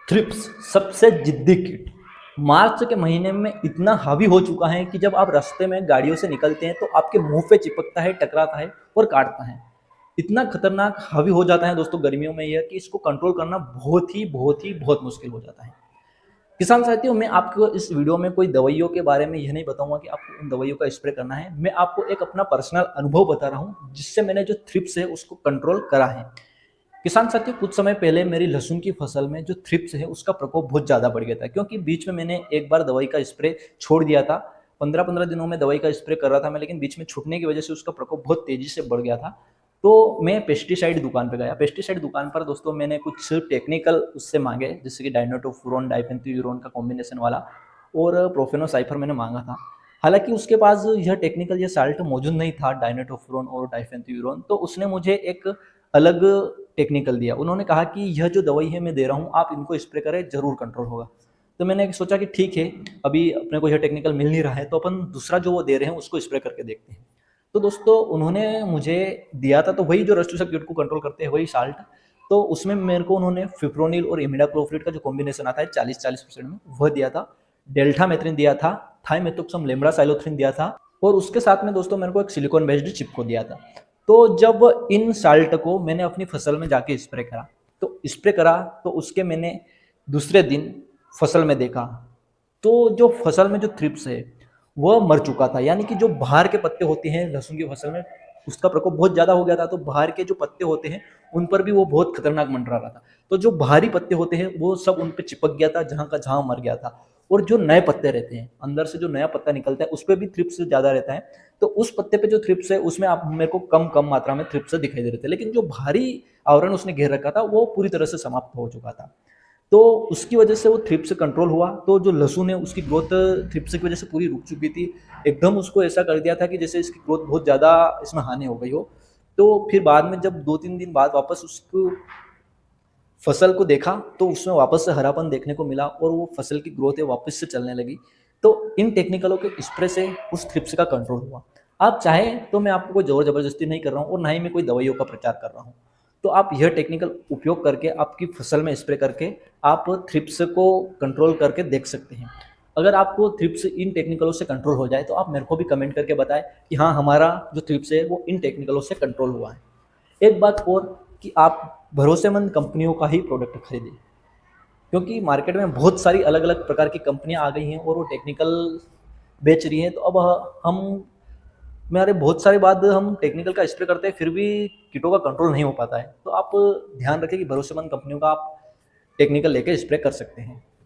Thrips सबसे जिद्दी कीट मार्च के महीने में इतना हावी हो चुका है कि जब आप रास्ते में गाड़ियों से निकलते हैं तो आपके मुंह पे चिपकता है, टकराता है और काटता है। इतना खतरनाक हावी हो जाता है दोस्तों गर्मियों में यह कि इसको कंट्रोल करना बहुत मुश्किल हो जाता है। किसान साथियों, मैं आपको इस वीडियो में कोई दवाइयों के बारे में यह नहीं बताऊंगा कि आपको उन दवाइयों का स्प्रे करना है। मैं आपको एक अपना पर्सनल अनुभव बता रहा हूँ जिससे मैंने जो थ्रिप्स है उसको कंट्रोल करा है। किसान साथियों, कुछ समय पहले मेरी लहसुन की फसल में जो थ्रिप्स है उसका प्रकोप बहुत ज़्यादा बढ़ गया था, क्योंकि बीच में मैंने एक बार दवाई का स्प्रे छोड़ दिया था। 15-15 दिनों में दवाई का स्प्रे कर रहा था मैं, लेकिन बीच में छूटने की वजह से उसका प्रकोप बहुत तेज़ी से बढ़ गया था। तो मैं पेस्टिसाइड दुकान पे गया। पेस्टिसाइड दुकान पर दोस्तों मैंने कुछ टेक्निकल उससे मांगे, जैसे कि डाइनोटोफुरोन डाइफेंथोयूरोन का कॉम्बिनेशन वाला और प्रोफेनोसाइफर मैंने मांगा था। हालांकि उसके पास यह टेक्निकल ये साल्ट मौजूद नहीं था, डाइनोटोफुरोन और डाइफेंथोयूरोन, तो उसने मुझे एक अलग टेक्निकल दिया। उन्होंने कहा कि यह जो दवाई है मैं दे रहा हूँ, आप इनको स्प्रे करें, ज़रूर कंट्रोल होगा। तो मैंने सोचा कि ठीक है, अभी अपने को यह टेक्निकल मिल नहीं रहा है तो अपन दूसरा जो वो दे रहे हैं उसको स्प्रे करके देखते हैं। तो दोस्तों उन्होंने मुझे दिया था तो वही जो रस्टोसेप कीट को कंट्रोल करते हैं वही साल्ट। तो उसमें मेरे को उन्होंने फिप्रोनिल और इमिडाक्लोप्रिड का जो कॉम्बिनेशन आता है 40-40% में, वह दिया था। डेल्टामेथ्रिन दिया था। थाइमेथोक्सम लेम्ब्रासाइलोथ्रिन दिया था। और उसके साथ में दोस्तों मेरे को एक सिलिकॉन बेस्ड चिपको दिया था। तो जब इन साल्ट को मैंने अपनी फसल में जाके स्प्रे करा तो उसके मैंने दूसरे दिन फसल में देखा तो जो फसल में जो थ्रिप्स है वह मर चुका था। यानी कि जो बाहर के पत्ते होते हैं लहसुन की फसल में, उसका प्रकोप बहुत ज़्यादा हो गया था। तो बाहर के जो पत्ते होते हैं उन पर भी वो बहुत खतरनाक मंडरा रहा था। तो जो बाहरी पत्ते होते हैं वो सब उन पे चिपक गया था, जहाँ का जहाँ मर गया था। और जो नए पत्ते रहते हैं, अंदर से जो नया पत्ता निकलता है उस पर भी थ्रिप्स ज़्यादा रहता है। तो उस पत्ते पे जो थ्रिप्स है उसमें आप मेरे को कम कम मात्रा में थ्रिप्स दिखाई दे रहे थे, लेकिन जो भारी आवरण उसने घेर रखा था वो पूरी तरह से समाप्त हो चुका था। तो उसकी वजह से वो थ्रिप्स कंट्रोल हुआ। तो जो लहसुन है उसकी ग्रोथ थ्रिप्स की वजह से पूरी रुक चुकी थी। एकदम उसको ऐसा कर दिया था कि जैसे इसकी ग्रोथ बहुत ज़्यादा इसमें हानि हो गई हो। तो फिर बाद में जब 2-3 दिन बाद वापस उसको फसल को देखा तो उसमें वापस से हरापन देखने को मिला और वो फसल की ग्रोथ है वापस से चलने लगी। तो इन टेक्निकलों के स्प्रे से उस थ्रिप्स का कंट्रोल हुआ। आप चाहें तो मैं आपको कोई जोर जबरदस्ती नहीं कर रहा हूँ और ना ही मैं कोई दवाइयों का प्रचार कर रहा हूँ। तो आप यह टेक्निकल उपयोग करके आपकी फसल में स्प्रे करके आप थ्रिप्स को कंट्रोल करके देख सकते हैं। अगर आपको थ्रिप्स इन टेक्निकलों से कंट्रोल हो जाए तो आप मेरे को भी कमेंट करके बताएं कि हाँ, हमारा जो थ्रिप्स है वो इन टेक्निकलों से कंट्रोल हुआ है। एक बात और, कि आप भरोसेमंद कंपनियों का ही प्रोडक्ट खरीदें, क्योंकि मार्केट में बहुत सारी अलग अलग प्रकार की कंपनियां आ गई हैं और वो टेक्निकल बेच रही हैं। तो अब हम मेरे बहुत सारे बाद हम टेक्निकल का स्प्रे करते हैं फिर भी कीटों का कंट्रोल नहीं हो पाता है। तो आप ध्यान रखें कि भरोसेमंद कंपनियों का आप टेक्निकल लेके स्प्रे कर सकते हैं।